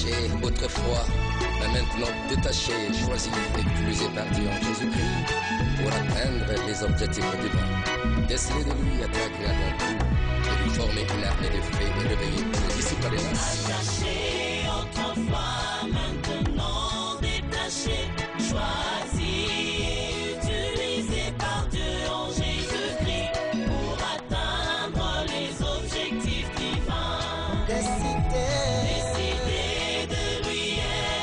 attaché autrefois, mais maintenant détaché, choisi et plus épargné en Jésus-Christ pour atteindre les objectifs divins. Déceler de lui être agréable en tout, de lui former une armée de faits et de veiller pour le disciple des races. Attaché autrefois, maintenant détaché, choisi et utilisé par Dieu en Jésus-Christ pour atteindre les objectifs divins. Décider de lui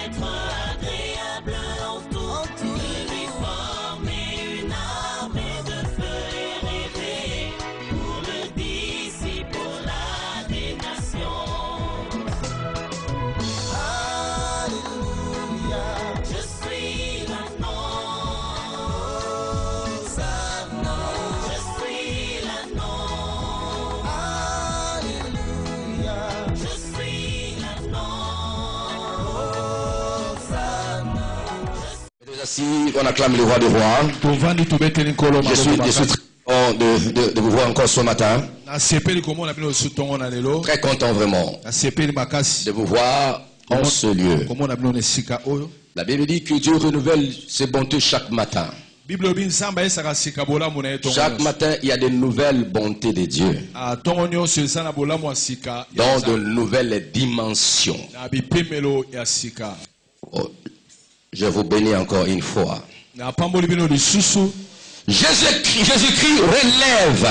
être agréable en tout, de lui former une armée de feu et réveiller pour le disciple des nations. Je suis l'agneau, je suis l'agneau, je suis l'agneau. Assis, on acclame le roi des rois. Je suis très content de vous voir encore ce matin. Très content vraiment de vous voir en ce lieu. La Bible dit que Dieu renouvelle ses bontés chaque matin. Chaque matin, il y a de nouvelles bontés de Dieu. Dans de nouvelles dimensions. Oh, je vous bénis encore une fois. Jésus-Christ relève.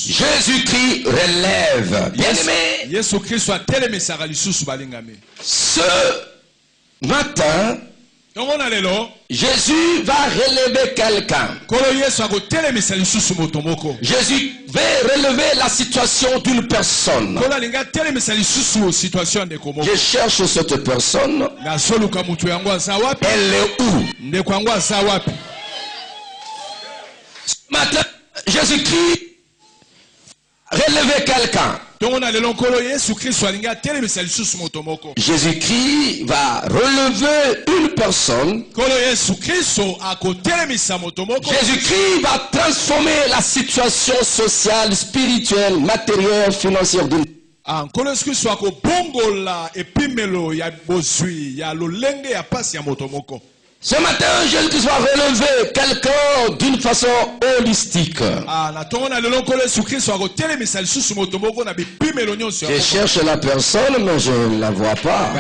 Jésus-Christ relève. Bien-aimé, ce matin, Jésus va relever quelqu'un. Jésus va relever la situation d'une personne. Je cherche cette personne. Elle est où? Ce matin, Jésus-Christ relever quelqu'un. Jésus-Christ va relever une personne. Jésus-Christ va transformer la situation sociale, spirituelle, matérielle, financière d'une Ce matin, Jésus-Christ va relever quelqu'un d'une façon holistique. Je cherche la personne, mais je ne la vois pas.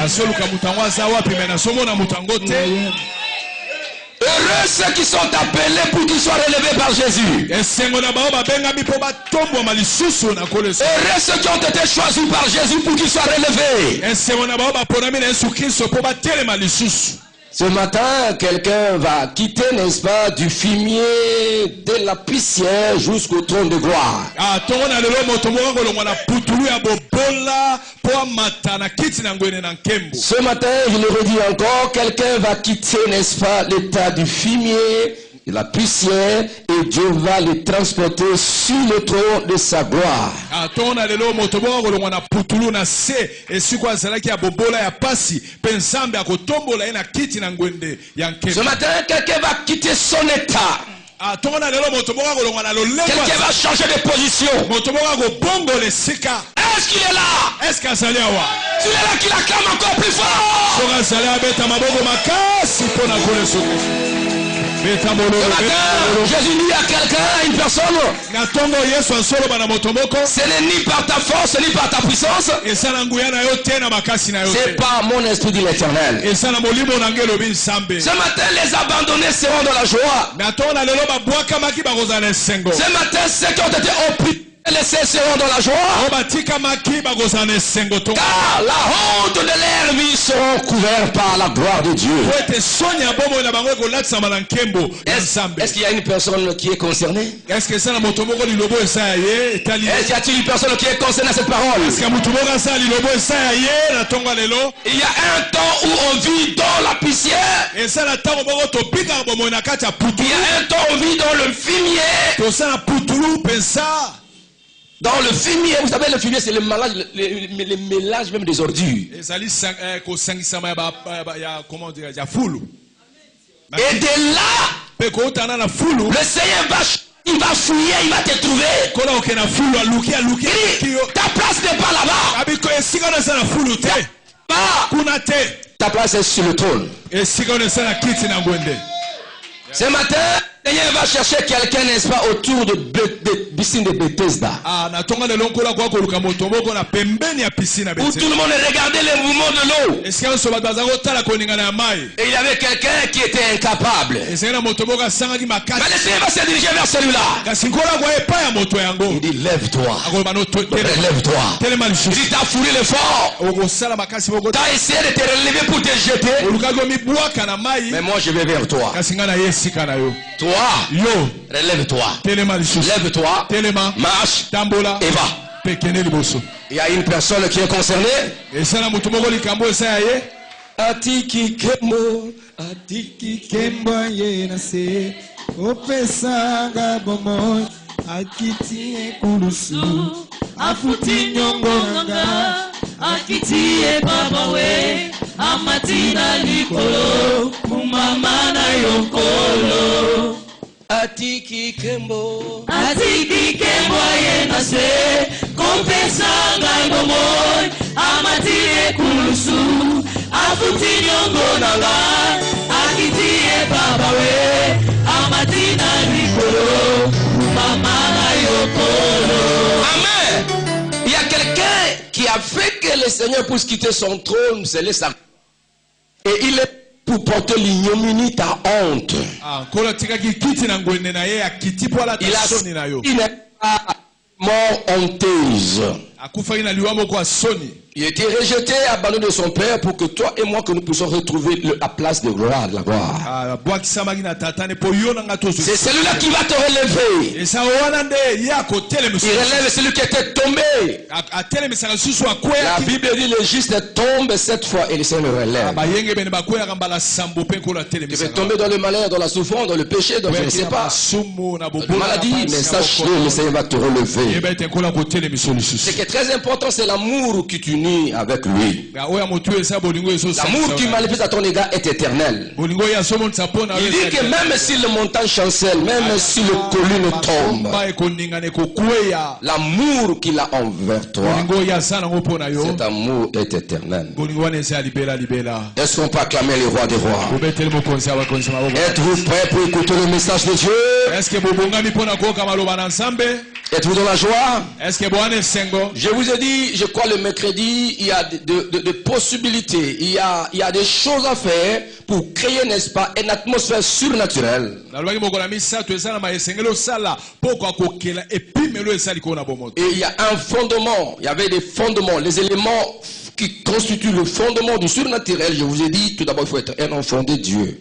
Heureux ceux qui sont appelés pour qu'ils soient relevés par Jésus. Heureux ceux qui ont été choisis par Jésus pour qu'ils soient relevés. Ce matin, quelqu'un va quitter, n'est-ce pas, du fumier de la poussière jusqu'au trône de gloire. Ce matin, je le redis encore, quelqu'un va quitter, n'est-ce pas, l'état du fumier, de la poussière, et Dieu va le transporter sur le trône de sa gloire. Ce matin, quelqu'un va quitter son état. Quelqu'un va changer de position. Est-ce qu'il est là? S'il est là, qu'il acclame encore plus fort. Ce matin, Jésus dit à quelqu'un, une personne, ce n'est ni par ta force, ni par ta puissance. C'est par mon esprit de l'Éternel. Ce matin, les abandonnés seront dans la joie. Ce matin, ceux qui ont été opprimés, laissés seront dans la joie. Car la honte de leur vie seront couverts par la gloire de Dieu. Est-ce qu'il y a une personne qui est concernée? Est-ce qu'il y a une personne qui est concernée à cette parole? Il y a un temps où on vit dans la poussière. Il y a un temps où on vit dans le fumier. Dans le fumier, vous savez, le fumier, c'est le mélange même des ordures. Et de là, le Seigneur va changer il va fouiller, il va te trouver. Ta place n'est pas là-bas. Ta place est sur le trône. Ce matin, Seigneur va chercher quelqu'un, n'est-ce pas, autour de piscine de Bethesda. Où tout le monde regardait les mouvements de l'eau. Et il y avait quelqu'un qui était incapable. Mais le Seigneur va se diriger vers celui-là. Il dit, lève-toi. Relève-toi. Il dit, t'as fourré l'effort. T'as essayé de te relever pour te jeter. Mais moi, je vais vers toi. Toi, relève-toi. Lève-toi. Marche. Et va. Il y a une personne qui est concernée. Atiki Kembo. Atiki Kembo yenase. Opesanga bomo. Akiti ekulusu. Afuti nyongonga. Akiti e baba we. Amatina likolo. Mumama na yokolo. Atiki Kembo. Atiki Kembo yenase. Kopesanga bomoy. Amatine kulusu. Afuti nyongo nanga. Akiti e baba we. Amatina likolo. Mama na yokolo. Amen. Il y a quelqu'un qui a fait que le Seigneur puisse quitter son trône, c'est le sac. Et il est pour porter l'ignominie, ta honte. Il n'est pas mort honteuse. Il a été rejeté, abandonné de son père pour que toi et moi que nous puissions retrouver la place de gloire, de la gloire. C'est celui-là qui va te relever. Il relève celui qui était tombé. La Bible dit le juste tombe 7 fois et le Seigneur le relève. Tu peux tomber dans le malheur, dans la souffrance, dans le péché, dans je ne sais pas. La maladie, mais sache-le, le Seigneur va te relever. Ce qui est très important, c'est l'amour que tu nuis avec lui. L'amour qui manifeste à ton égard est éternel. Il dit que même si le montagne chancelle, même si le colline tombe, l'amour qu'il a envers toi, cet amour est éternel. Est-ce qu'on peut acclamer le roi des rois? Êtes-vous prêts pour écouter le message de Dieu? Êtes-vous dans la joie? Je vous ai dit, je crois le mercredi, il y a de possibilités, il y a des choses à faire pour créer, n'est-ce pas, une atmosphère surnaturelle. Et il y a un fondement, il y avait des fondements, les éléments qui constituent le fondement du surnaturel. Je vous ai dit, tout d'abord, il faut être un enfant de Dieu.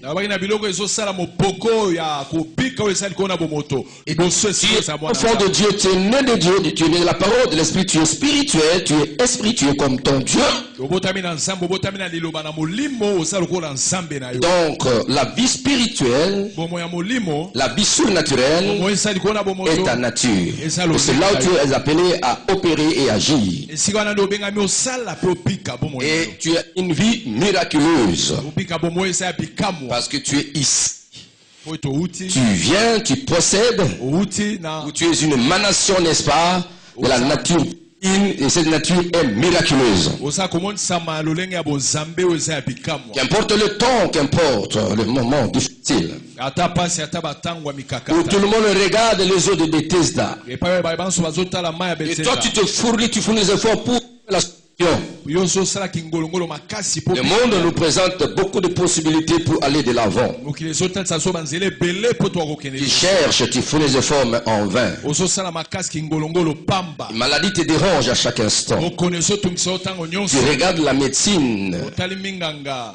Et donc, si tu es enfant de Dieu, tu es né de Dieu, tu es né de la parole de l'Esprit, tu es spirituel, tu es esprit, tu es comme ton Dieu. Donc, la vie spirituelle, la vie surnaturelle est ta nature. C'est là où tu es appelé à opérer et agir. Et tu as une vie miraculeuse parce que tu es ici. Tu viens, tu possèdes, ou tu es une émanation, n'est-ce pas, de la nature divine, et cette nature est miraculeuse. Qu'importe le temps, qu'importe le moment difficile, où tout le monde regarde les eaux de Bethesda, et toi tu fournis des efforts pour la solution. Le monde nous présente beaucoup de possibilités pour aller de l'avant. Tu cherches, tu fais les efforts, mais en vain. La maladie te dérange à chaque instant. Tu regardes la médecine. Tu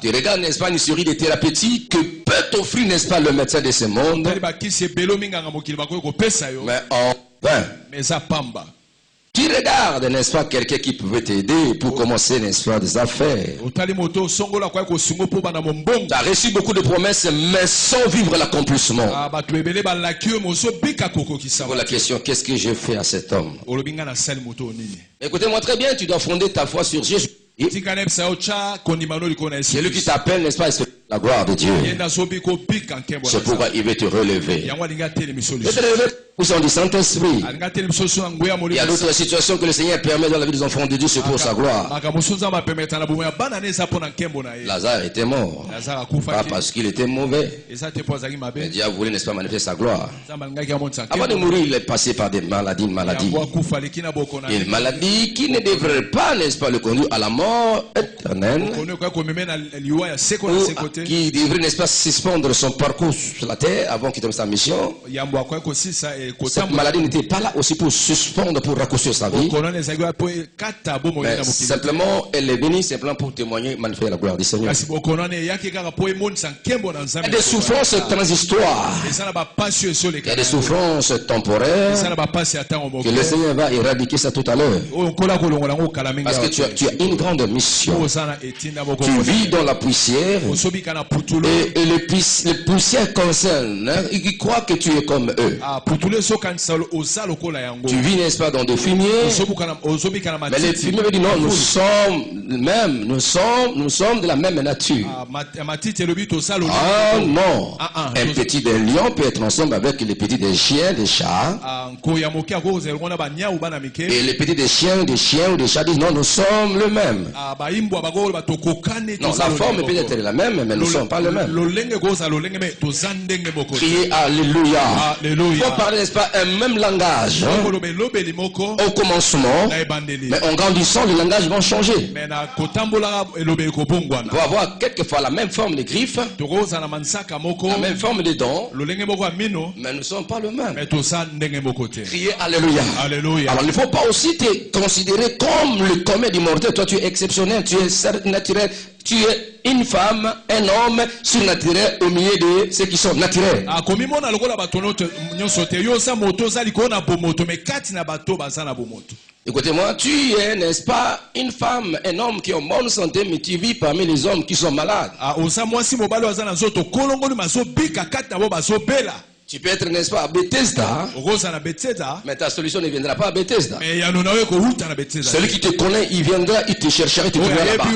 regardes, n'est-ce pas, une série de thérapeutiques que peut t'offrir, n'est-ce pas, le médecin de ce monde. Mais en vain. Tu regardes, n'est-ce pas, quelqu'un qui pouvait t'aider pour commencer, n'est-ce pas, des affaires. Tu as reçu beaucoup de promesses, mais sans vivre l'accomplissement. Pour la question, qu'est-ce que j'ai fait à cet homme? Écoutez-moi très bien, tu dois fonder ta foi sur Jésus. C'est lui qui t'appelle, n'est-ce pas, la gloire de Dieu. C'est pourquoi il veut te relever. Où sont du Saint-Esprit? Il y a d'autres situations que le Seigneur permet dans la vie des enfants de Dieu, c'est pour sa gloire. Lazare était mort, pas parce qu'il était mauvais. Mais Dieu a voulu, n'est-ce pas, manifester sa gloire. Avant de mourir, il est passé par des maladies, une maladie qui ne devrait pas, n'est-ce pas, le conduire à la mort éternelle, qui devrait, n'est-ce pas, suspendre son parcours sur la terre avant qu'il termine sa mission. Cette maladie n'était pas là aussi pour suspendre, pour raccourcir sa vie. Mais simplement, elle est venue simplement pour témoigner, manifester la gloire du Seigneur. Il y a des souffrances transitoires. Il y a des souffrances temporaires que le Seigneur va éradiquer ça tout à l'heure. Parce que tu as une grande mission. Tu vis dans la poussière et les poussières concernent. Hein, ils croient que tu es comme eux. Tu vis, n'est-ce pas, dans des fumiers. Mais les fumiers disent non, nous sommes de la même nature. Ah non. Un petit des lions peut être ensemble avec les petits des chiens, des chats. Et les petits des chiens ou des chats disent non, nous sommes le même. Non, la forme peut être la même, mais nous ne sommes pas le même. Criez Alléluia. Il faut parler, n'est-ce pas, un même langage. Hein? Au commencement, mais en grandissant, le langage va changer. On va avoir quelquefois la même forme de griffes, la même forme de dents, mais nous ne sommes pas le même. Criez Alléluia. Alors il ne faut pas aussi te considérer comme le commun du mortel. Toi tu es exceptionnel, tu es naturel, tu es une femme, un homme surnaturel au milieu de ceux qui sont naturels. Écoutez-moi, tu es, n'est-ce pas, une femme, un homme qui est en bonne santé, mais tu vis parmi les hommes qui sont malades. Tu peux être, n'est-ce pas, à Bethesda, mais ta solution ne viendra pas à Bethesda. Celui qui te connaît, il viendra, il te cherchera, il te trouvera là-bas. Mais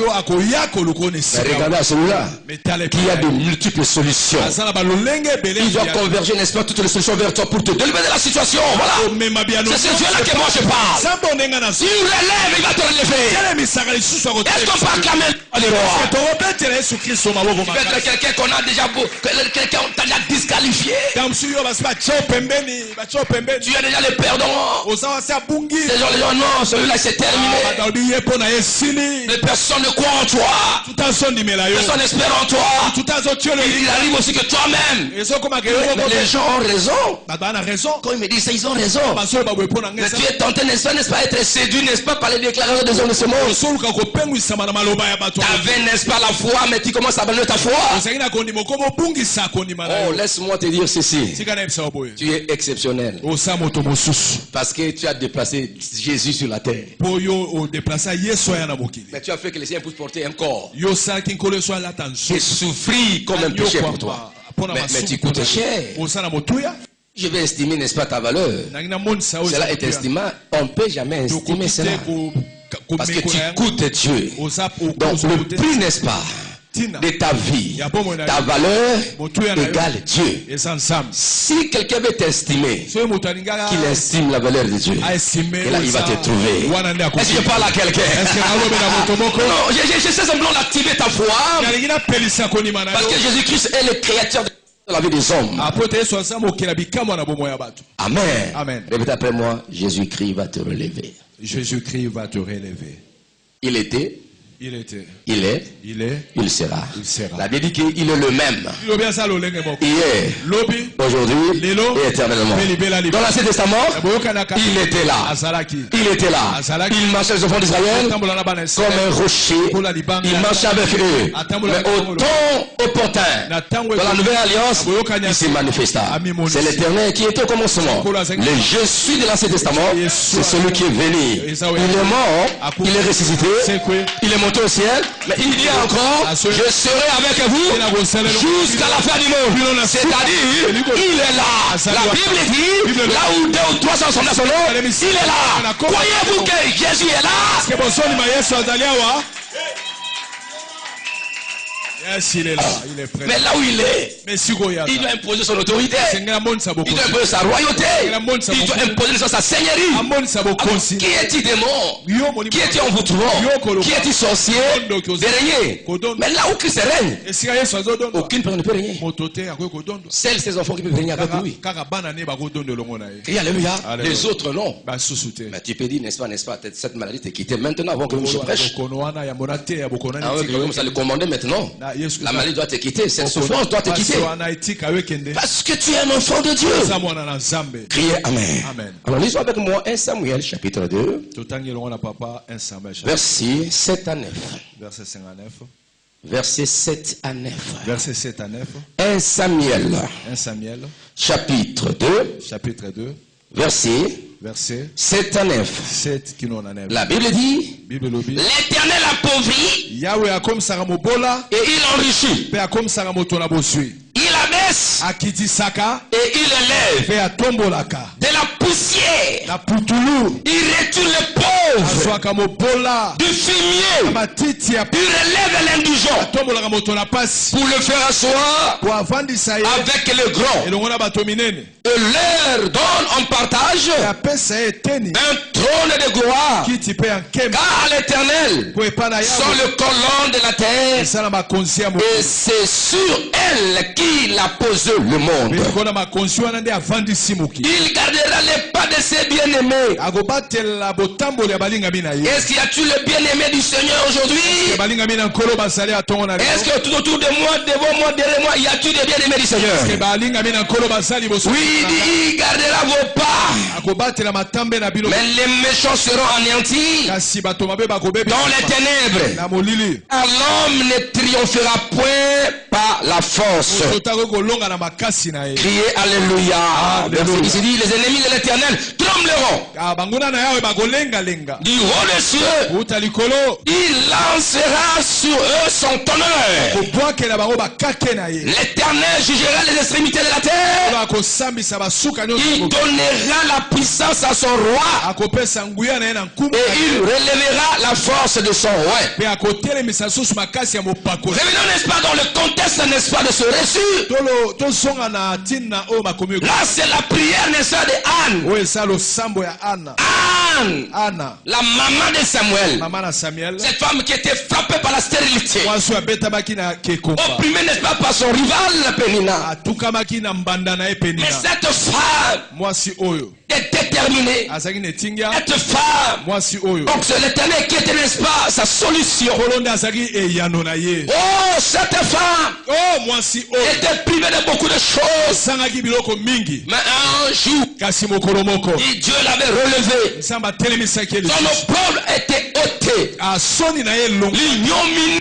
regardez à celui-là, qui a de multiples solutions. Il doit converger, n'est-ce pas, toutes les solutions vers toi pour te délivrer de la situation. Voilà. C'est ce Dieu-là que moi je parle. S'il relève, il va te relever. Est-ce qu'on peut acclamer le roi? Tu peux être quelqu'un qu'on a déjà, quelqu'un qu'on t'a déjà disqualifié. Tu as déjà les perdants. Ces gens, non, celui-là c'est terminé. Les personnes ne croient en toi. Personne n'espère en toi. Il arrive aussi que toi-même. Mais les gens ont raison. Quand ils me disent ça, ils ont raison. Mais tu es tenté, n'est-ce pas, être séduit, n'est-ce pas, par les déclarations des hommes de ce monde. Tu avais, n'est-ce pas, la foi, mais tu commences à abandonner ta foi. Oh, laisse-moi te dire ceci. Tu es exceptionnel. Parce que tu as déplacé Jésus sur la terre. Mais tu as fait que les siens puissent porter un corps qui souffrit comme un péché pour toi. Mais tu coûtes cher. Je vais estimer, n'est-ce pas, ta valeur. Cela est estimé. On ne peut jamais estimer cela. Parce que tu coûtes Dieu. Donc le prix, n'est-ce pas, de ta vie, ta valeur égale Dieu. Si quelqu'un veut t'estimer, qu'il estime la valeur de Dieu, et là il va te trouver. Est-ce que je parle à quelqu'un? Non, je sais simplement d'activer ta foi, parce que Jésus-Christ est le créateur de la vie des hommes. Amen. Répète après moi, Jésus-Christ va te relever. Jésus-Christ va te relever. Il était. Il était. Il est. Il est. Il sera. Il sera. La Bible dit qu'il est le même. Hier, aujourd'hui et éternellement. Dans l'Ancien Testament, il était là. Il était là. Il marchait les enfants d'Israël comme un rocher. Il marchait avec eux. Mais au temps opportun, dans la nouvelle alliance, il s'est manifesté. C'est l'Éternel qui était au commencement. Le je suis de l'Ancien Testament, c'est celui qui est venu. Il est mort, il est ressuscité, il est monté au ciel, mais il dit encore, je serai avec vous jusqu'à la fin du monde. C'est-à-dire, il est là. La Bible dit, là où 2 ou 3 sont dans son nom, il est là. Croyez-vous que Jésus est là? Yes, il est là, il est prêt. Mais là où il est, Mais si vous y il doit imposer son autorité. c'est un monde ça beaucoup. Il doit imposer sa royauté. Il doit imposer sa seigneurie. Un monde ça beaucoup. Alors, qui est-il démon? Qui est-il envoûtement? Qui est-il sorcier? De régner. Mais là où Christ règne, Et si Yesu azodondo. aucune personne ne peut régner. Motote akoye kodondo. Seuls ses enfants qui peuvent régner avec lui. Kaka bana ne bakodondo longo na ye. Et alléluia. Alléluia. Les autres non. Ba susute. Mais tu peux dire, n'est-ce pas, cette maladie t'est quittée maintenant avant que je prêche. Kono wana ya monate ya bokona Ah oui, comme ça le commander maintenant. La maladie doit te quitter, cette souffrance doit te quitter. Parce que tu es un enfant de Dieu. Criez Amen. Amen. Alors lisons avec moi 1 Samuel chapitre 2, versets 7 à 9. Verset 59. Versets 7 à 9. Verset 7 à 9. 1 Samuel 1 Samuel, chapitre 2, chapitre 2, versets verset 7 à 9. 7 qui nous en a. La Bible dit, Bible lobi. l'Éternel appauvrit Yahweh akom saramobola, et il enrichit. pe akom saramoto na bosui. Il abaisse Akiti saka, et il élève. pe atombolaka. De la poussière, Na putulu, il retourne les pauvres. aswaka mobola. Du fumier, Matiti ya il relève l'indigent atombolaka moto na pasi. pour le faire asseoir Kwa avandisa ye, avec les grands. elongo na bato minene. Et leur donne en partage Ya pesa ye teni, un trône de gloire. kiti pe ankema. Car l'Éternel Po epana sont Yahweh, le colonne de la terre. esala makonzi ya Et mokili. c'est sur elle qu'il a posé le monde. Mikona makonzi wana nde avandisi mokili. Il gardera les pas de ses bien-aimés. Akobatela botamboli ya balingami na ye. Est-ce qu'il y a-tu le bien-aimé du Seigneur aujourd'hui? Ya balingami na nkolo basali atongo na Est-ce lelo. que tout autour de moi, devant moi, derrière moi, y a-tu des bien-aimés du Seigneur? Ke balingami na nkolo basali boso. Oui, il dit, il gardera vos pas. Akobatela matambe na bino. Mais les méchants seront anéantis Kasi bato mabe bakobebi. dans les ténèbres. Na molili. Car l'homme ne triomphera point par la force. Otako kolonga na makasi na ye. Criez Alléluia. Alléluia. Verset 10 dit, les ennemis de l'Éternel trembleront Ah, banguna na Yahweh bakolenga lenga. du haut des cieux. Uta likolo. Il lancera sur eux son tonnerre. Kobwakela bango bakake na ye. L'Éternel jugera les extrémités de la terre. Ola akosambisa basuka Il nyonso. donnera la puissance à son roi. Akopesa nguya na ye na nkumu. Et il relèvera la force de son roi. Pe akotelemisa susu makasi ya mopakoli. Revenons, n'est-ce pas, dans le contexte, n'est-ce pas, de ce récit. Tozonga na ntina oyo makomi. Là, c'est la prière, n'est-ce pas, de Anne. Oyo eza losambo ya Ana. Anne, Ana, la maman de Samuel. mama na Samuel. Cette femme qui était frappée par la stérilité. Mwasi oyo abetamaki na kekomba. Opprimée, n'est-ce pas, par son rival, Pénina. Atukamaki na mbanda na ye Mais penina. cette femme Mwasi oyo est déterminée. azalaki na etingya. Cette femme. Mwasi oyo Donc, c'est l'Éternel qui était, n'est-ce pas, sa solution. nkolo nde azalaki eyano na ye. Oh, cette femme Oh, mwasi oyo était privée de beaucoup de choses. asangaki biloko mingi. Mais un jour, Kasi mokolo moko Dieu l'avait relevé. nzambe atelemisaki ye Son lisusu. opprobre était ôté. Soni na ye elongo. L'ignominie,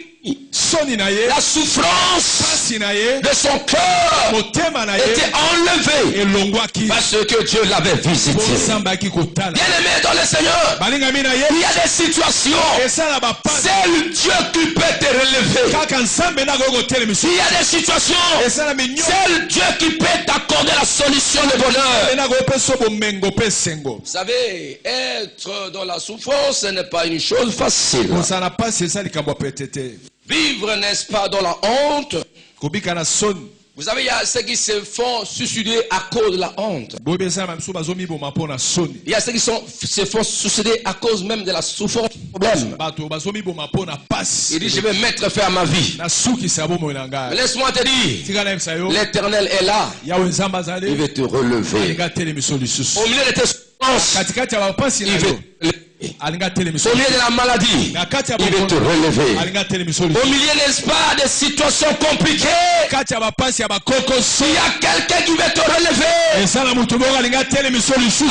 Soni na ye, la souffrance pasi na ye, de son cœur motema na ye était enlevée elongwaki. parce que Dieu l'avait Po visité. nzambe aki kotala. Bien-aimé dans le Seigneur, balingami na ye il y a des situations. esala bapasi. C'est Dieu qui peut te relever. Kaka nzambe nde akoki kotelemisa. Il y a des situations. esala minyo C'est Dieu qui peut t'accorder la solution de bonheur. ena kopesa bomengo pe sengo. Vous savez, être dans la souffrance, ce n'est pas une chose facile. kozala na pasi eza likambo ya pete te. Vivre, n'est-ce pas, dans la honte. kobika na soni. Vous savez, il y a ceux qui se font suicider à cause de la honte. boyebi esala na biso bazomiboma mpo na soni. Il y a ceux qui se font suicider à cause même de la souffrance, du problème. bato bazomiboma mpo na pasi. Il dit, je vais mettre fin à ma vie. nasukisa bomoi na Mais ngai. laisse-moi te dire, tika nayebisa yo l'Éternel est là. yawe nzambe Il azali veut te relever. alingi atelemiso lisusu. Au milieu de tes souffrances, katikati ya bapasi na il veut yo te relever. alingi atelemiso. Au milieu de la maladie, na kati ya il veut te bokono relever. alingi atelemiso Au lisusu. milieu, n'est-ce pas, des situations compliquées, kati ya bapasi ya bakokoso il y a quelqu'un qui veut te relever. eza na motu moko alingi atelemiso lisusu.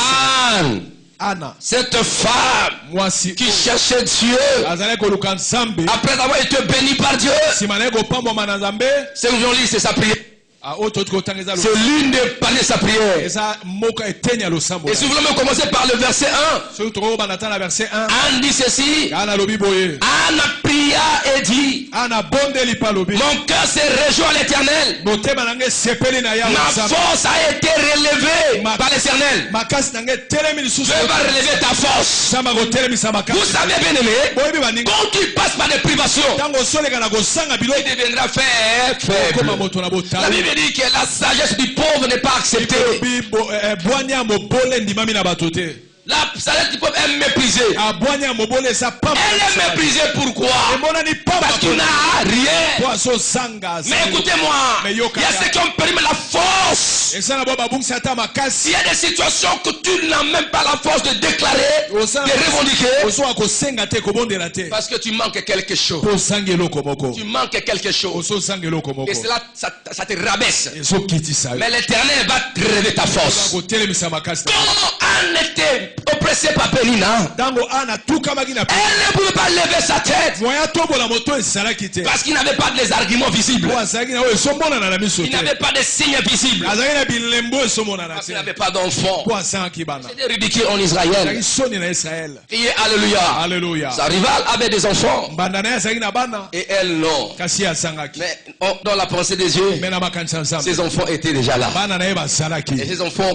Anne, Ana cette femme mwasi qui cherchait Dieu, azalaki koluka nzambe après avoir été bénie par Dieu, nsima na ye kopambwama na nzambe. c'est que nous lit, c'est sa prière. oyo toti kotanga eza C'est l'une des paliers de sa prière. eza moko eteni ya losambo. Et si vous voulez me commencer par le verset 1, soki tokokobanda ta na verset 1 Anne dit ceci, kana alobi boye Anne a prié pria et dit, Ana bonde lipalobi. mon cœur se réjouit à l'Éternel. Motema nange sepeli na ya Ma nzambe. force a été relevée par l'Éternel. Makasi nange telemi lisusu. Dieu va relever ta force. Samba ko telemisa makasi. Vous savez bien aimé, Boyebi baninga. quand tu passes par des privations, Tango soleka na kosanga biloko. tu deviendras faible. Koma moto na La botala. Bible dit que la sagesse du pauvre n'est pas acceptée. Bwanya mobole ndimami na bato te. La sagesse du pauvre est méprisée. Abwanya mobole esa pamba. Elle est méprisée pourquoi? Emonani pamba. Parce qu'il n'a rien. Poisson sanga. Mais écoutez-moi, il y a ceux qui ont permis la force. Esa na boba bungsi ata makasi. Il y a des situations que tu n'as même pas la force de déclarer, de revendiquer. Oso akosenga te kobondela te. Parce que tu manques quelque chose. Po sangelo komoko. Tu manques quelque chose. Oso sangelo komoko. Et cela, ça te rabaisse. Ezo kitisa. Mais l'Éternel va te relever ta force. Ko telemisa makasi. Quand Anne était oppressée par Pénina, Tango ana tuka magina. elle ne pouvait pas lever sa tête. Moya tombo la moto esalaki te. Parce qu'il n'avait pas les arguments visibles. Po asaki na oyo somona na miso Il te. n'avait pas de signes visibles. Azaki na bilembo esomona na Parce qu'il te. n'avait pas d'enfant. Po asaki bana. C'était ridicule en Israël. Azaki soni na Israël. Criez Alléluia. Alléluia. Sa rivale avait des enfants. Mbanda na azaki na bana. Et elle non. Kasi asangaki. Mais dans la pensée des yeux, Mena makanisa nzambe. ses enfants étaient déjà là. Bana na ye Et basalaki. ces enfants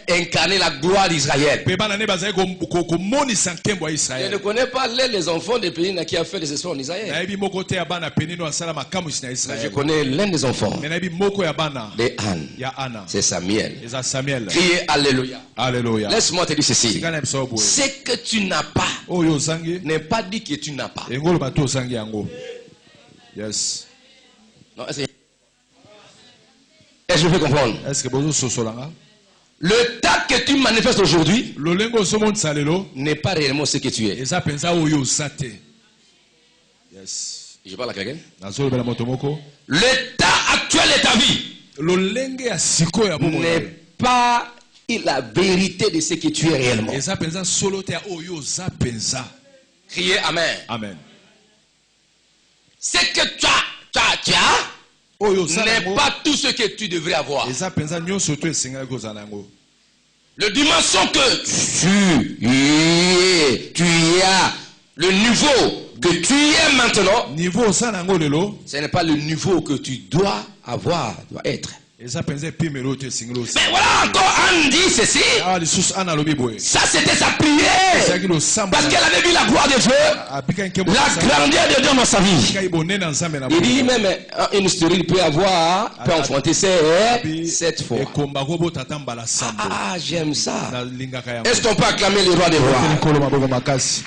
incarnaient la gloire d'Israël. Pe bana ne bazaki komonisa nkembo ya Je Israël. ne connais pas les enfants de Pénina qui a fait des exploits en Israël. Nayebi moko te ya bana penino asala makamwisi na Mais je Israël. connais l'un des enfants Mais nayebi moko ya bana de Anne. ya Ana. C'est Samuel. Eza Samuel. Criez Alléluia. Alléluia. Laisse-moi te dire ceci. Sikana biso boye. Ce que tu n'as pas Oyo ozangi. n'est pas dit que tu n'as pas. Engolo bato ozangi yango. Yes. Non, est-ce que je peux comprendre? Est-ce que bozo sosolanga? Le tas que tu manifestes aujourd'hui Lolengo somonisa lelo. n'est pas réellement ce que tu es. Eza penza oyo osate. Yes. Je parle à quelqu'un. Nazolobela moto moko. L'état actuel de ta vie Lolenge ya siko ya bomo. n'est pas la vérité de ce que tu es réellement. Eza penza solo te ya oyo oza penza. Criez Amen. Amen. Ce que tu as Oyo osala n'est yango. pas tout ce que tu devrais avoir. Eza penza nyonso to esengeli kozala yango. Le dimension que tu as, le niveau que tu es maintenant, Niveau osala yango lelo. ce n'est pas le niveau que tu dois avoir, dois être. Eza penza epimelo to esengeli osa. Mais voilà encore Anne dit ceci. Ah lisusu ana lobi boye. Ça c'était sa prière. Ezaki losambo. Parce qu'elle avait vu la gloire de Dieu, Apika nkembo. la grandeur de Dieu dans sa vie. Kai bonene na nzambe na Il dit même une stérile peut avoir, peut enfanter cette fois. Ekomba kobo tata mbala sambo. Ah, j'aime ça. Na lingaka yango. Est-ce qu'on peut acclamer le roi des rois? Nkolo maboko makasi.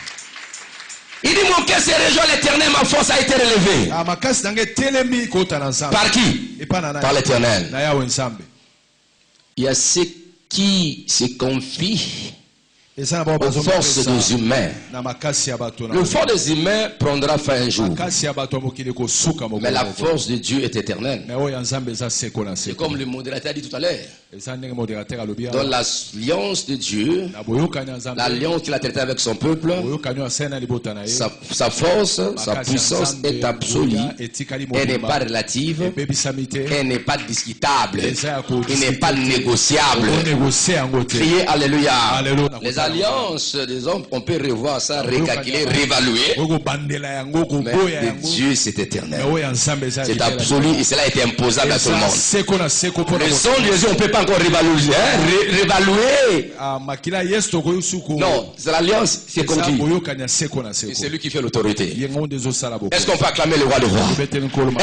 Il dit mon cœur se réjouit à l'Éternel, ma force a été relevée. Ah makasi nange telemi kota na nzambe. Par qui? Epana na. Par l'Éternel. Na yawe nzambe. Il y a ceux qui se confient Eza na ba aux forces des humains. na makasi ya bato na. Le fort des humains prendra fin un jour. Makasi ya bato mokili ko suka moko. Mais la force de Dieu est éternelle. Mais oyo nzambe eza seko na C'est seko. comme le modérateur a dit tout à l'heure. Eza ndenge modérateur alobi. Dans l'alliance de Dieu, Na boyokani nzambe. l'alliance qu'il a traitée avec son peuple, Boyokani asena libota na ye. sa force, sa puissance est absolue. Elle n'est pas relative. Ebebisami te. Elle n'est pas discutable. Eza ya ko. Elle n'est pas négociable. Négocier yango te. Criez Alléluia. Alléluia. Les alliances des hommes, on peut revoir ça, recalculer, réévaluer. Oko bandela yango ko Mais boya le yango. Dieu, c'est Mais éternel. oyo nzambe eza. C'est absolu et cela est imposable à tout le monde. Seko na seko pour Le son de Dieu, on ne peut pas encore réévaluer. Réévaluer. Ah makila yesu to ko suko. Non, c'est l'alliance, c'est Eza conclu. boyokani seko na Et seko. c'est lui qui fait l'autorité. Yengo ndezo sala boko. Est-ce qu'on peut acclamer le roi des rois?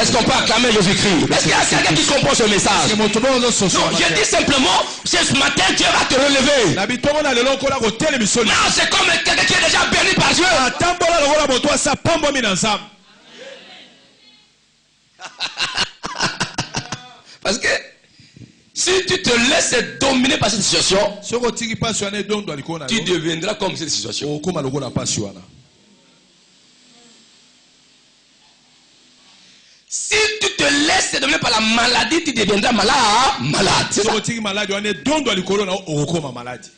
Est-ce qu'on peut acclamer Jésus-Christ? Est-ce qu'il y a quelqu'un qui comprend ce message? Non, je dis simplement, ce matin, Dieu va te relever. Na bitongo na lelo kola ko tele misoli. Non, c'est comme quelqu'un qui est déjà béni par Dieu. Atambola lokola moto asa pambo mi na nzambe. Parce que si tu te laisses dominer par cette situation, Soko tiki pasi wana edondo aliko na tu yo. deviendras comme cette situation. Okoma lokola pasi wana. Si tu te laisses dominer par la maladie, tu deviendras malade. C'est ça. Soko tiki maladi wana edondo aliko na okoma maladi.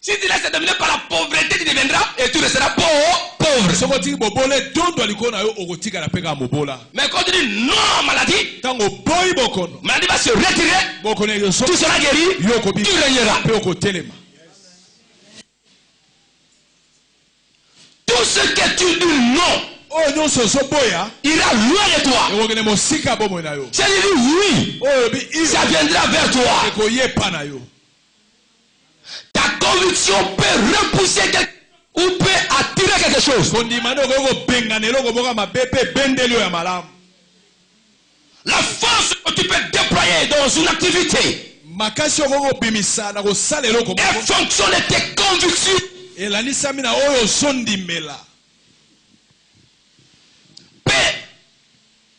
Si tu te laisses dominer par la pauvreté, tu deviendras et tu resteras pauvre. Soko tiki bobola edondo aliko na yo okotika na peka mobola. Mais quand tu dis non maladie, Tango boyi bokono. maladie va se retirer, Bokono yo so. tu seras guéri, Yoko bi. tu régneras. Pe okotelema. Tout ce que tu dis non, ira loin de toi. C'est dit oui, ça viendra vers toi. Ta conviction peut repousser quelque ou peut attirer quelque chose. La force que tu peux déployer dans une activité est fonction de tes convictions.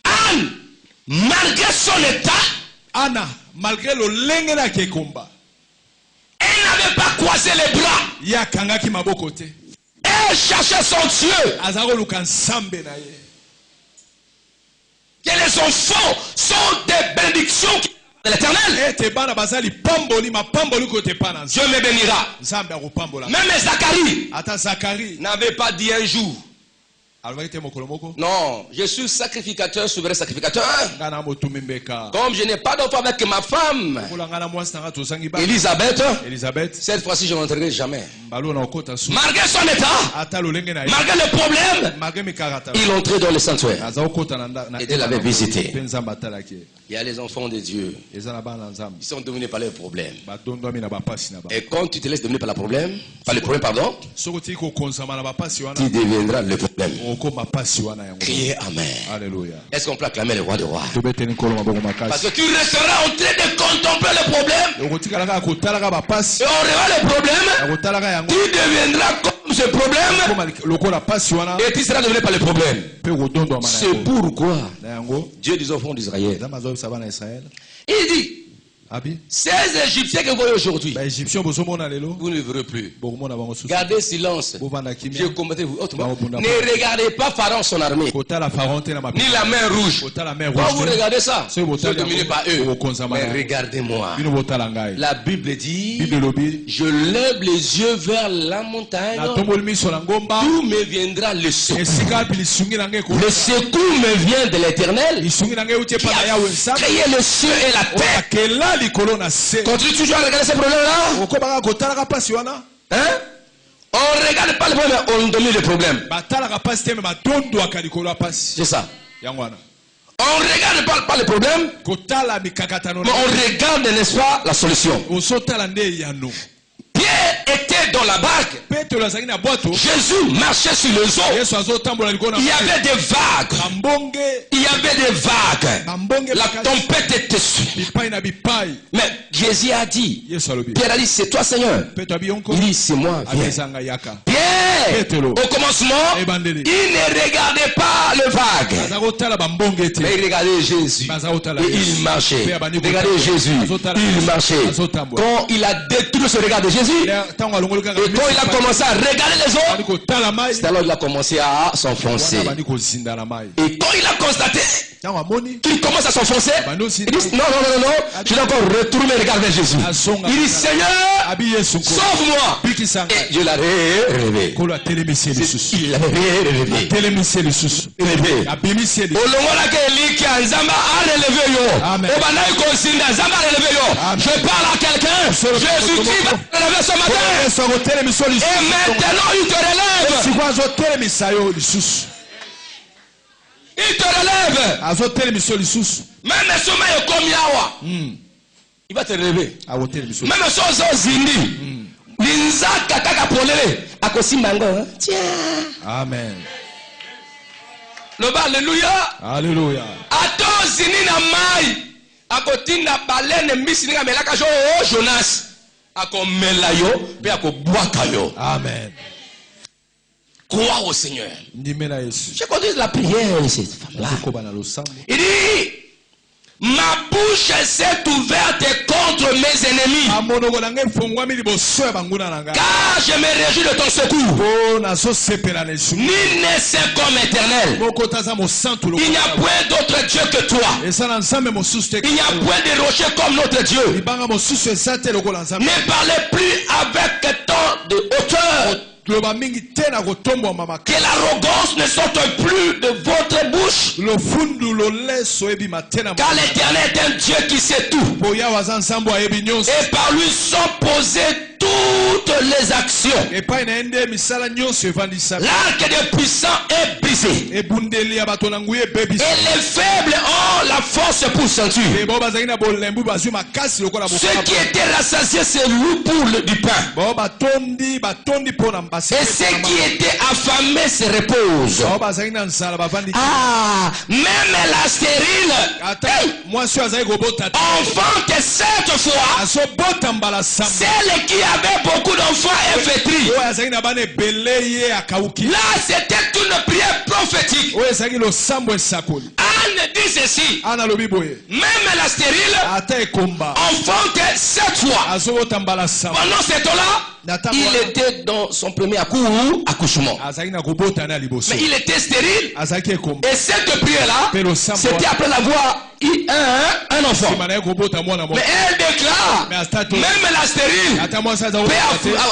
Anne, malgré son état, Anna, malgré le lengena kekomba, elle n'avait pas croisé les bras. Elle cherchait son Dieu. Que les enfants sont des bénédictions de l'Éternel. Dieu me bénira. Même Zacharie n'avait pas dit un jour: non, je suis sacrificateur, souverain sacrificateur. Comme je n'ai pas d'enfant avec ma femme Elisabeth, cette fois-ci je ne rentrerai jamais. Malgré son état, malgré le problème, il entrait dans le sanctuaire. Et Dieu l'avait visité. Il y a les enfants de Dieu. Ils sont dominés par les problèmes. Et quand tu te laisses dominer par le problème, tu deviendras le problème. Criez Amen. Alléluia. Est-ce qu'on peut acclamer le roi de rois? Parce que tu resteras en train de contempler le problème. Et on regarde le problème. Tu deviendras comme ce problème. Et tu seras devenu par le problème. C'est pourquoi Dieu dit aux enfants d'Israël, il dit: ces Égyptiens que vous voyez aujourd'hui, vous ne les verrez plus. Gardez silence. Je combattais vous autrement. Ne regardez pas Pharaon son armée, ni la mer rouge. Quand vous regardez ça, vous êtes dominé par eux. Mais regardez-moi. La Bible dit: je lève les yeux vers la montagne, d'où me viendra le secours. Le secours me vient de l'Éternel qui a créé le ciel et la terre. Continue toujours à regarder ce problème-là. Hein? On ne regarde pas le problème, on domine le problème. C'est ça. On ne regarde pas le problème, mais on regarde, n'est-ce pas, la solution. Pierre était dans la barque. Jésus marchait sur le eaux. Il y avait des vagues. Il y avait des vagues. La tempête était sur. Mais Jésus a dit, Pierre a dit: c'est toi, Seigneur. Il dit: c'est moi, viens. Pierre, au commencement, il ne regardait pas le vague, mais il regardait Jésus et il marchait. Regardez Jésus, il marchait. Quand il a détruit ce regard de Jésus, et quand il a commencé à regarder les autres, c'est alors qu'il a commencé à s'enfoncer. Et quand il a constaté qu'il commence à s'enfoncer, il dit: non, je vais encore retourner regarder vers Jésus. Il dit: Seigneur, sauve-moi. Et Dieu l'a relevé. Il l'a relevé. Je parle à quelqu'un. Jésus-Christ va relever ce matin. Et maintenant il te relève. Il te relève. Même sommeil comme Yawa, il va te relever. Même chose Zindi. Linzaka kaka polele akosimbango. Tiens. Amen. Loba alléluia. Alléluia. Ato zini na mai akotinda balene misini ka melaka jo Jonas akomela yo pe akobwaka yo. Amen. Crois au Seigneur. Je continue la prière de cette femme-là. Il dit: ma bouche s'est ouverte contre mes ennemis, car je me réjouis de ton secours. Nul n'est saint comme Éternel. Il n'y a point d'autre Dieu que toi. Il n'y a point de rocher comme notre Dieu. Ne parlez plus avec tant de hauteur. Que l'arrogance ne sorte plus de votre bouche. Car l'Éternel est un Dieu qui sait tout. Et par lui sont posées toutes toutes les actions. L'arc des puissants est brisé. Et les faibles ont la force pour ceinture. Ceux qui étaient rassasiés se louent pour du pain. Et ceux qui étaient affamés se reposent. Ah, même la stérile enfante 7 fois. Celle qui avait beaucoup d'enfants est flétrie. Là, c'était une prière prophétique. Anne dit ceci. Même la stérile enfante 7 fois. Pendant ce temps-là, il était dans son premier accouchement. Mais il était stérile. Et cette prière-là, c'était après l'avoir eu un enfant. Mais elle déclare, même la stérile peut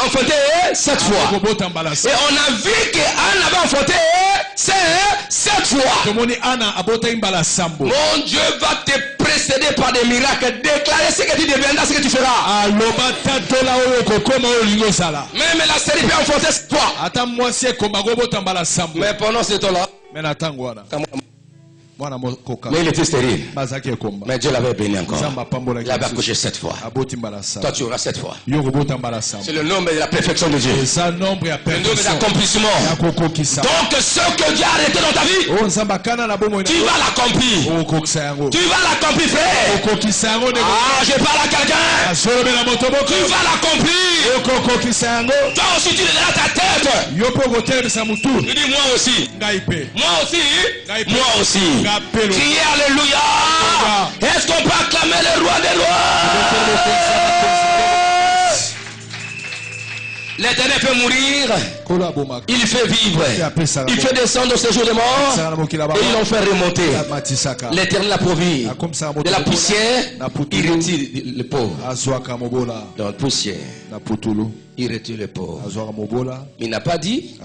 enfanter 7 fois. Et on a vu qu'Anne avait enfanté 7 fois. Mon Dieu va te précéder par des miracles. Déclarer ce que tu deviendras, ce que tu feras. Même la stérile peut enfanter 7 fois. Mais pendant ce temps-là, mais il était stérile. Mais Dieu l'avait béni encore. Il avait accouché 7 fois. Toi tu auras 7 fois. C'est le nombre de la perfection de Dieu. Le nombre de l'accomplissement. Donc ce que Dieu a arrêté dans ta vie, tu vas l'accomplir. Tu vas l'accomplir, frère. Ah, je parle à quelqu'un. Tu vas l'accomplir. Toi aussi tu lèveras ta tête. Tu dis moi aussi. Moi aussi. Moi aussi. Criez alléluia. Est-ce qu'on peut acclamer le roi des rois? L'Éternel peut mourir, il fait vivre, il fait descendre au séjour des morts et il en fait remonter. L'Éternel a promis de la poussière, il retire le pauvre. Dans la poussière, il retire le pauvre. Il n'a pas dit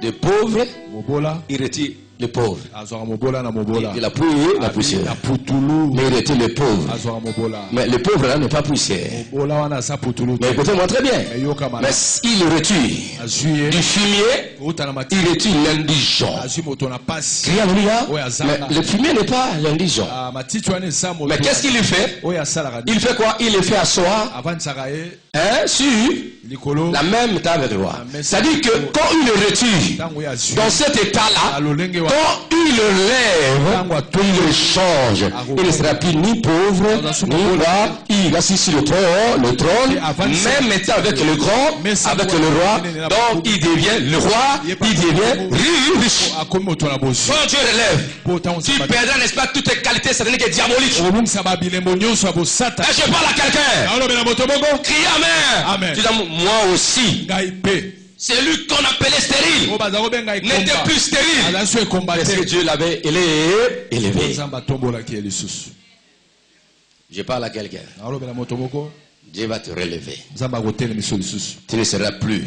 de pauvre, il retire le pauvre. Il a pris la poussière. Mais il était le pauvre. Mais le pauvre là n'est pas poussière. Mais écoutez-moi très bien. Mais il retire du fumier, il retire l'indigent. Criez alléluia. Mais le fumier n'est pas l'indigent. Mais qu'est-ce qu'il fait? Il fait quoi? Il le fait asseoir sur la même table de roi. C'est-à-dire que quand il le retire dans cet état-là, quand il le lève, il le change. Il ne sera plus ni pauvre, ni roi. Il assis sur le trône, même étant avec le grand, avec le roi. Donc il devient le roi, il devient riche. Quand Dieu relève, tu perdras, n'est-ce pas, toutes tes qualités sataniques et diaboliques. Et je parle à quelqu'un. Crie Amen. Tu dis moi aussi. Celui qu'on appelait stérile n'était plus stérile parce que Dieu l'avait élevé. Je parle à quelqu'un. Dieu va te relever. Tu ne seras plus.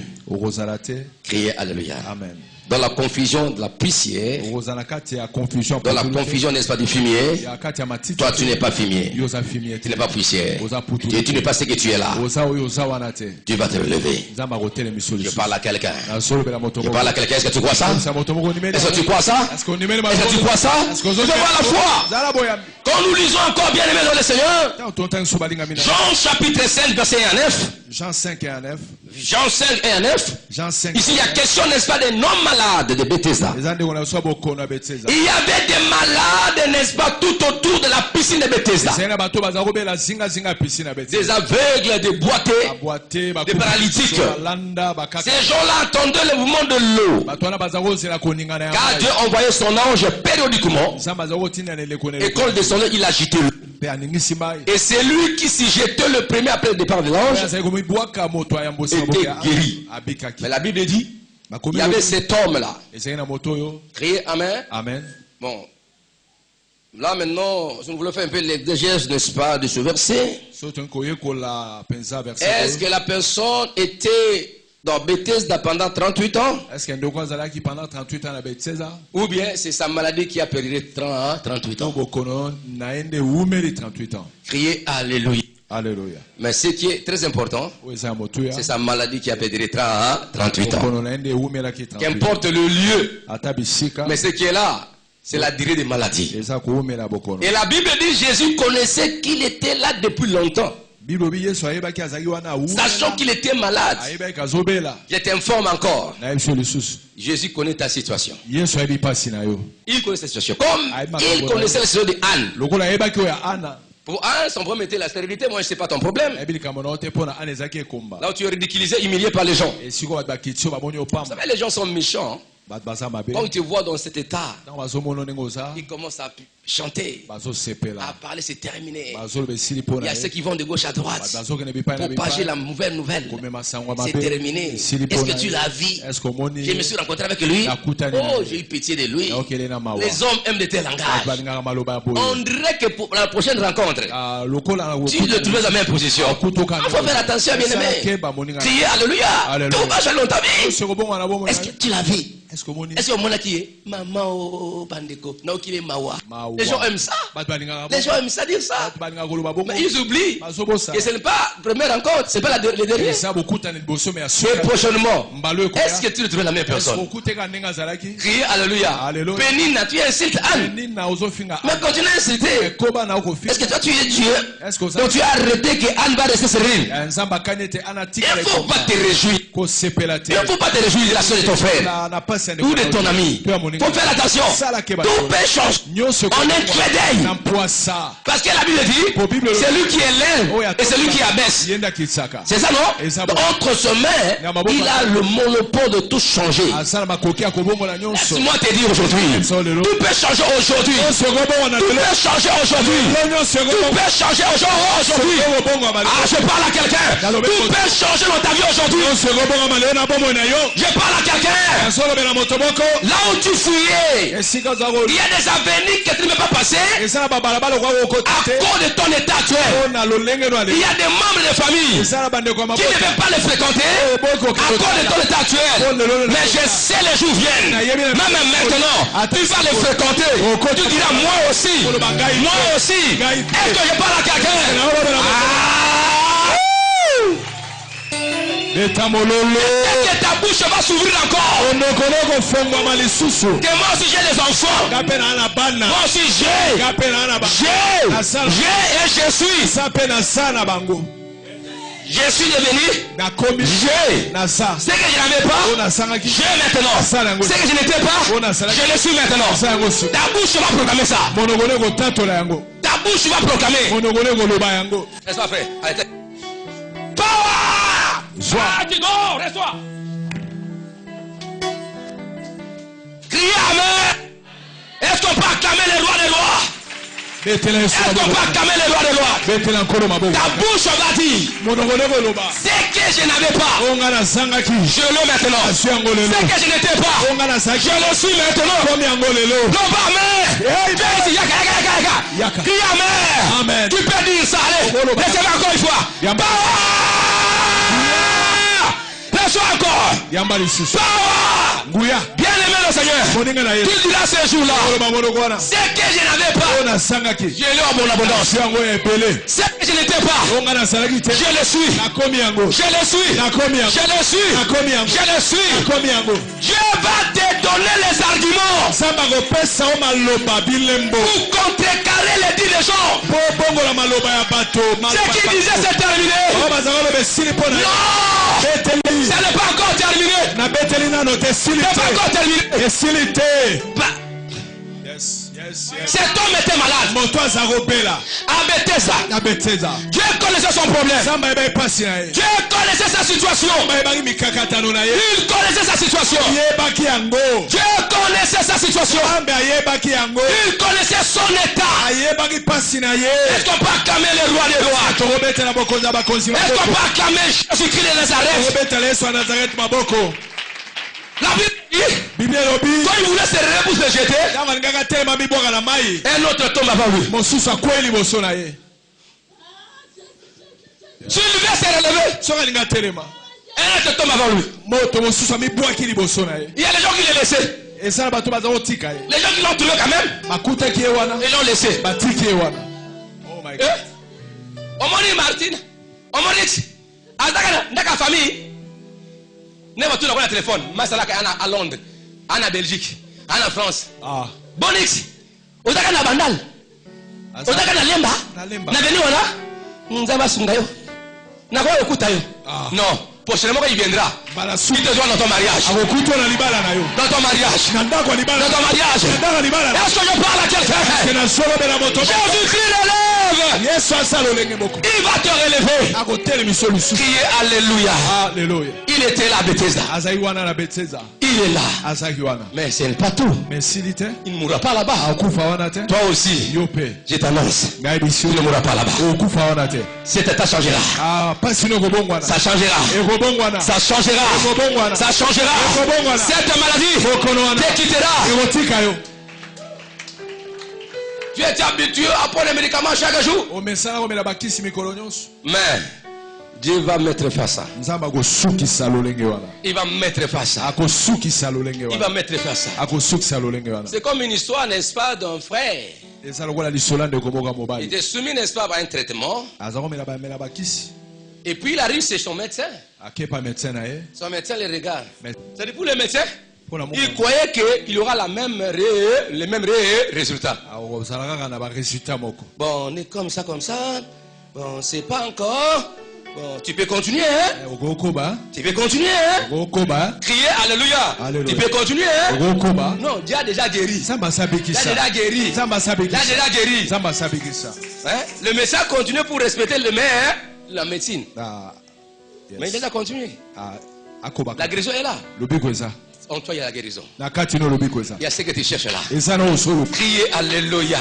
Criez alléluia. Amen. Dans la confusion de la poussière, dans la confusion, n'est-ce pas, du fumier, toi tu n'es pas fumier, tu n'es pas poussière, et tu n'es pas ce que tu es là. Tu vas te relever. Je parle à quelqu'un. Je parle à quelqu'un. Est-ce que tu crois ça? Est-ce que tu crois ça? Est-ce que tu crois ça? Tu veux voir la foi? Quand nous lisons encore, bien aimé dans le Seigneur, Jean chapitre 5 verset 1 à 9. Jean 5 et 1 9. Ici il y a question, n'est-ce pas, des non-malades de Bethesda. Il y avait des malades, n'est-ce pas, tout autour de la piscine de Bethesda. Des aveugles, des boités, des paralytiques. Ces gens-là attendaient le mouvement de l'eau. Car Dieu envoyait son ange périodiquement. Et quand il descendait, il agitait l'eau. Et c'est lui qui s'y jetait le premier après le départ de l'ange était guéri. Mais la Bible dit, il y avait cet homme-là. Criez Amen. Amen. Bon. Là maintenant, si nous voulons faire un peu l'exégèse, n'est-ce pas, de ce verset. Est-ce que la personne était dans Bethesda pendant 38 ans? Ou bien c'est sa maladie qui a perduré 38 ans? Criez Alléluia. Alléluia. Mais ce qui est très important, c'est sa maladie qui a pédéré 38 ans. Qu'importe le lieu, mais ce qui est là, c'est la durée des maladies. Et la Bible dit Jésus connaissait qu'il était là depuis longtemps. Sachant qu'il était malade, il était informe encore. Jésus connaît ta situation. Il connaît sa situation. Comme il connaissait la situation de Anne. Pour Anne, son problème était la stérilité. Moi, je ne sais pas ton problème. Là où tu es ridiculisé, humilié par les gens. Vous savez, les gens sont méchants. Quand ils te voient dans cet état, ils commencent à chanter, à parler, c'est terminé. Il y a ceux qui vont de gauche à droite pour partager la nouvelle nouvelle. C'est terminé. Est-ce que tu l'as vu? Je me suis rencontré avec lui. Oh, j'ai eu pitié de lui. Les hommes aiment de tels langages. On dirait que pour la prochaine rencontre, tu le trouves dans la même position. Il faut faire attention, bien aimé. Crier Alléluia. Tout va dans ta vie. Est-ce que tu l'as vu? Est-ce que mon qui est maman au bandeko qui est mawa? Les gens aiment ça. Les gens aiment ça dire ça. Mais ils oublient que ce n'est pas la première rencontre, ce n'est pas le dernier. Et prochainement, est-ce que tu le trouves la même personne? Criez Alléluia. Pénina, tu insultes Anne. Mais continue à insulter. Est-ce que toi tu es Dieu? Donc tu as arrêté que Anne va rester sereine. Il ne faut pas te réjouir. Il ne faut pas te réjouir de la soeur de ton frère ou de ton ami. Il faut faire attention. Tout peut changer en un clin d'œil. Parce que la Bible dit c'est lui qui est l'un et c'est lui qui abaisse. C'est ça, non? Entre ses mains, il a le monopole de tout changer. Laisse-moi te dire aujourd'hui, tout peut changer aujourd'hui. Tout peut changer aujourd'hui. Tout peut changer aujourd'hui. Ah, je parle à quelqu'un. Tout peut changer dans ta vie aujourd'hui. Je parle à quelqu'un. Là où tu fouillais, il y a des avenirs que tu ne peux pas passer à cause de ton état actuel. Il y a des membres de famille qui ne peuvent pas les fréquenter à cause de ton état actuel. Mais je sais les jours viennent. Même maintenant, tu vas les fréquenter. Tu diras moi aussi. Moi aussi. Est-ce que je parle à quelqu'un? Est-ce que ta bouche va s'ouvrir encore? Que moi aussi j'ai des enfants. Moi aussi j'ai et je suis. Je suis devenu j'ai. Ce que je n'avais pas, j'ai maintenant. Ce que je n'étais pas, je le suis maintenant. Ta bouche va proclamer ça. Ta bouche va proclamer. N'est-ce pas, frère? Arrêtez. Reste-toi. Criez Amen. Est-ce qu'on peut acclamer les rois des rois? Est-ce qu'on peut acclamer les rois des rois? Ta bouche va dire ce que je n'avais pas, je l'ai maintenant. Ce que je n'étais pas, je le suis maintenant. Non, pas Amen. Criez Amen. Tu peux dire ça. Allez, laissez-moi encore une fois. Laisse-moi encore. Bien aimé le Seigneur, tu diras ces jours-là, ce que je n'avais pas, je l'ai en mon abondance. Ce que je n'étais pas, je le suis. Je le suis. Dieu va te donner les arguments pour contrecarrer les dits des gens. Ce qui disait c'est terminé. Non, ça n'est pas encore terminé. C'est pas encore terminé. Cet homme était malade. À Bethesda. Dieu connaissait son problème. Dieu connaissait sa situation. Il connaissait sa situation. Dieu connaissait sa situation. Il connaissait son état. Est-ce qu'on peut acclamer le roi des rois? Est-ce qu'on peut acclamer Jésus-Christ de Nazareth? La Bible dit, quand il voulait se réveiller pour se jeter, un autre tombe avant lui. S'il veut se relever, un autre tombe avant lui. Il y a des gens qui l'ont laissé. Les gens qui l'ont trouvé quand même, ils l'ont laissé. Omoni Martine. Omonix. Ndaka famille. Ne va tout le téléphone. Masalaka à Londres. En Belgique. En France. Bonix. Ozaka na bandal. Ozaka na lemba. Na veni wala. Nzaba sungayo. Na kwa okuta yo. Non. Prochainement il viendra. Il te doit dans ton mariage. Dans ton mariage. Dans ton mariage. Est-ce que je parle à quelqu'un? Jésus-Christ l'élève. Il va te relever. Criez Alléluia. Il était là à Bethesda. Il est là. Mais ce n'est pas tout. Il ne mourra pas là-bas. Toi aussi. Je t'annonce. Tu ne mourras pas là-bas. Cet état changera. Ça changera. Ça changera. Ça changera. Cette maladie te quittera. Tu es habitué à prendre les médicaments chaque jour. Mais Dieu va mettre face à ça. Il va mettre face à ça. Il va mettre face à ça. C'est comme une histoire, n'est-ce pas, d'un frère. Il était soumis, n'est-ce pas, à un traitement. Et puis il arrive chez son médecin. Son médecin le regarde. C'est pour le médecin. Il croyait qu'il y aura les mêmes résultats. Bon, on est comme ça. Bon, c'est pas encore. Bon, tu peux continuer, hein? Tu peux continuer, hein? Crier Alléluia. Tu peux continuer, hein? Non, Dieu a déjà guéri. Il a déjà guéri. Hein? Le médecin continue pour respecter la médecine. Mais il a déjà continué. La guérison est là. En toi, il y a la guérison. Il y a ce que tu cherches là. Criez Alléluia.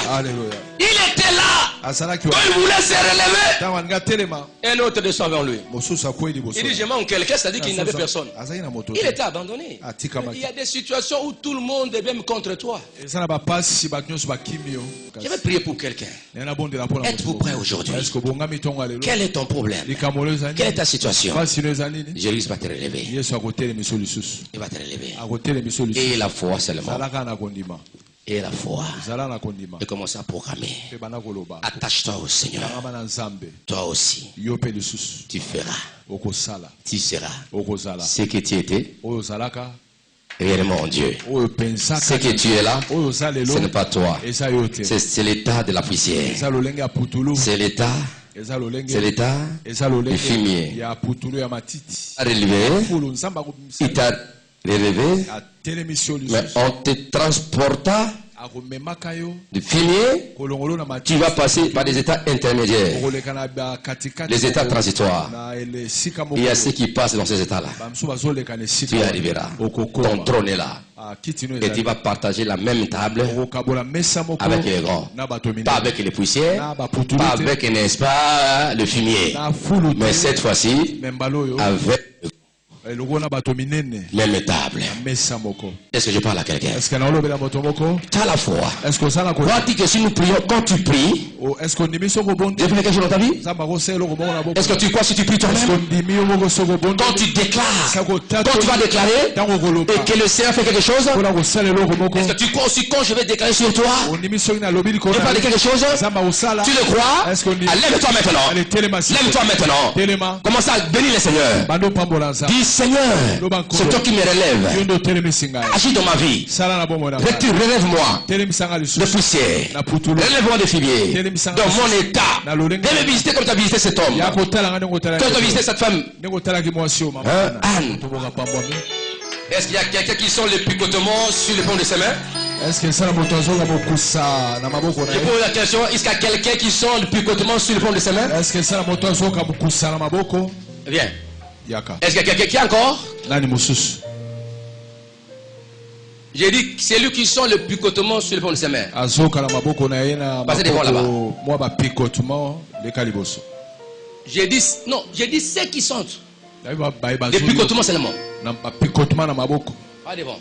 Il était là. Quand il voulait se relever, un autre descend vers lui. Il dit, je manque quelqu'un, c'est-à-dire qu'il n'avait personne. Il était abandonné. Il y a des situations où tout le monde est même contre toi. Je vais prier pour quelqu'un. Êtes-vous prêt aujourd'hui? Quel est ton problème? Quelle est ta situation? Jésus va te relever. Il va te relever. Et la foi seulement. Et la foi. Et commence à programmer. Attache-toi au Seigneur. Toi aussi. Tu feras. Tu seras. Ce que tu étais. Réellement Dieu. Ce que tu es là, ce n'est pas toi. C'est l'état de la poussière. C'est l'état. C'est l'état du fumier. Il t'a relevé, mais on te transporta du fumier. Tu vas passer par des états intermédiaires, les états transitoires. Il y a ceux qui passent dans ces états-là. Tu y arriveras. Ton trône est là. Et tu vas partager la même table avec les grands. Pas avec les poussières, pas avec, n'est-ce pas, le fumier. Mais cette fois-ci, avec même table. Est-ce que je parle à quelqu'un? Tu as la foi. Vois-tu que si nous prions, quand tu pries, Dieu fait quelque chose dans ta vie? Est-ce que tu crois si tu pries toi-même? Quand tu déclares, quand tu vas déclarer et que le Seigneur fait quelque chose, est-ce que tu crois aussi quand je vais déclarer sur toi, je vais faire quelque chose? Tu le crois? Lève-toi maintenant. Lève-toi maintenant. Commence à bénir le Seigneur. Dis Seigneur, c'est toi qui me relèves. Agis dans ma vie. Relève-moi de poussière. Relève-moi de fumier. Dans mon état. Viens me visiter comme tu as visité cet homme. Comme tu as visité cette femme. Anne. Est-ce qu'il y a quelqu'un qui sent le picotement sur le pont de ses mains? Je pose la question, est-ce qu'il y a quelqu'un qui sent le picotement sur le pont de ses mains? Viens. Est-ce qu'il y a quelqu'un qui a encore? J'ai dit c'est lui qui sent le picotement sur le fond de ses mains. Passez devant là-bas. J'ai dit non, j'ai dit ceux qui sentent. Le picotement seulement. Pas devant.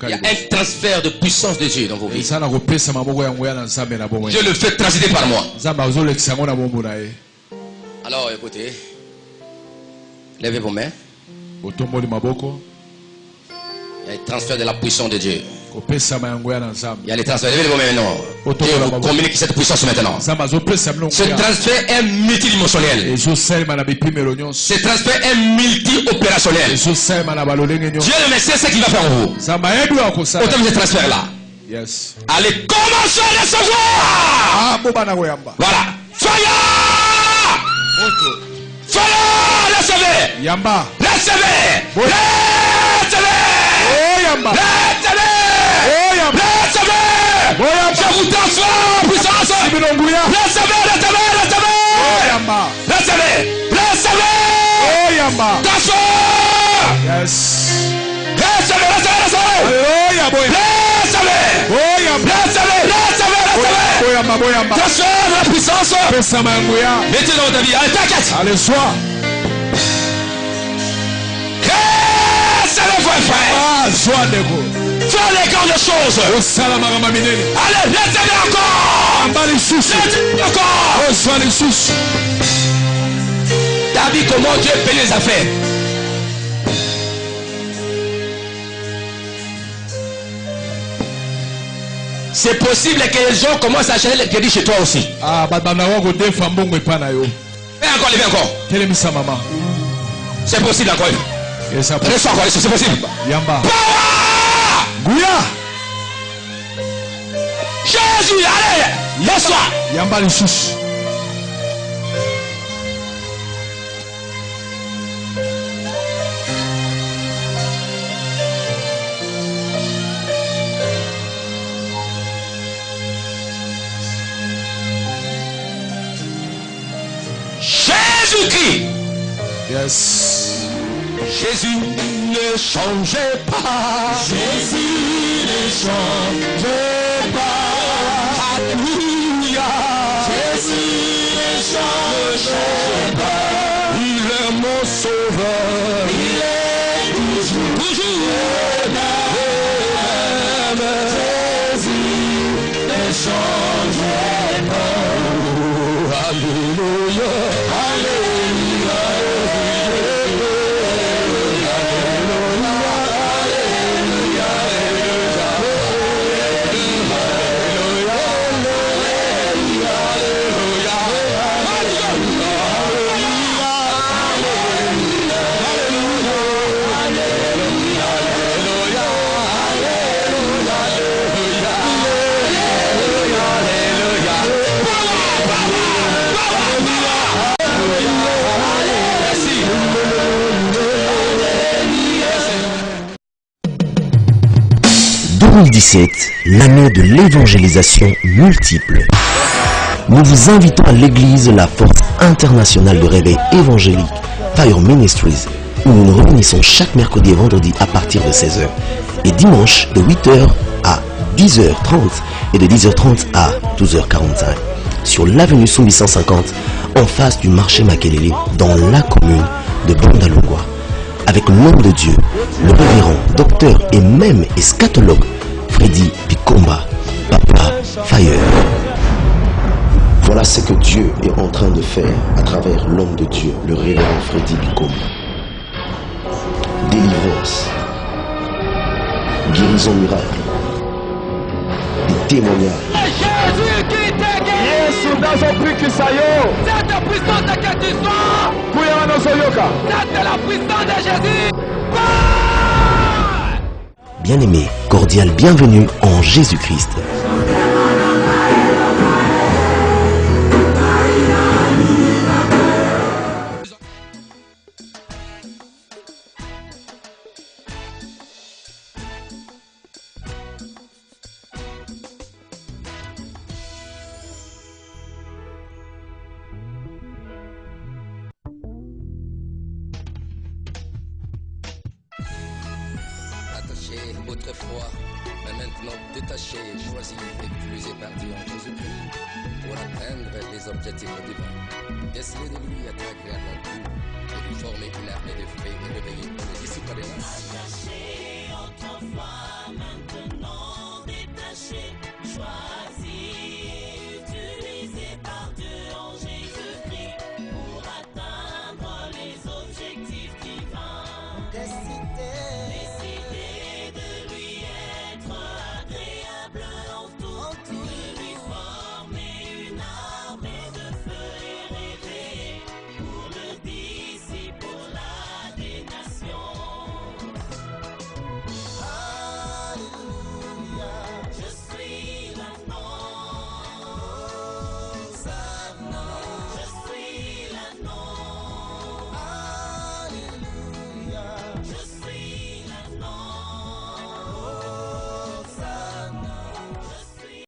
Il y a un transfert de puissance de Dieu dans vos vies. Je le fais transiter par moi. Alors écoutez. Levez vos mains. Il y a un transfert de la puissance de Dieu. Il y a les transferts. Levez vos mains maintenant. Dieu vous communique cette puissance maintenant. Ce transfert est multidimensionnel. Ce transfert est multi-opérationnel. Dieu le Messie sait ce qu'il va faire en vous. Autant de ce transfert-là. Yes. Allez, commencez à recevoir. Voilà. Fire! Fire! Recevez! Yamba. Recevez! Recevez! Recevez! Recevez! Je vous transforme en puissance! Recevez! Recevez! Recevez! Recevez! Transforme! Yes. Recevez! Recevez! Transfert la puissance. Mettez dans ta vie. Allez, t'inquiète. Allez, sois. Recevez, frère. Sois d'égo. Fais les grandes choses. Allez, recevez encore. Recevez encore. Sois les sous. T'as vu comment Dieu paye les affaires? C'est possible que les gens commencent à acheter les crédits chez toi aussi. Fais encore, levez encore. C'est possible encore. C'est possible. Yamba. Gouya. Jésus, allez, laisse-toi. Yamba les sous. Jésus-Christ. Yes. Jésus ne changeait pas. Jésus ne changeait pas. Alléluia. Jésus ne changeait pas. Il est mon sauveur. Il est toujours le même. Jésus ne changeait pas. Oh, alléluia. En 2017, l'année de l'évangélisation multiple. Nous vous invitons à l'église La Force internationale de réveil évangélique, Fire Ministries, où nous nous réunissons chaque mercredi et vendredi à partir de 16h et dimanche de 8h à 10h30 et de 10h30 à 12h45 sur l'avenue Sumbi 150 en face du marché Makelele dans la commune de Bandalungwa, avec l'homme de Dieu, le révérend, docteur et même eschatologue Freddy Bikomba, Papa Fire. Voilà ce que Dieu est en train de faire à travers l'homme de Dieu, le révérend Freddy Bikomba. Délivrance, guérison miracle, des témoignages. Jésus qui t'a guéri. Cette puissance de que tu sois. C'est la puissance de Jésus. Bien-aimé, cordial bienvenue en Jésus-Christ. Autrefois, mais maintenant détaché, choisi, éclusé par Dieu en Jésus-Christ pour atteindre les objectifs divins. Déceler de lui être agréable en tout et lui former une armée de fées et réveiller pour les disciples des races. Attaché autrefois, maintenant détaché, choisi et utilisé par Dieu en Jésus-Christ pour atteindre les objectifs divins. Décidé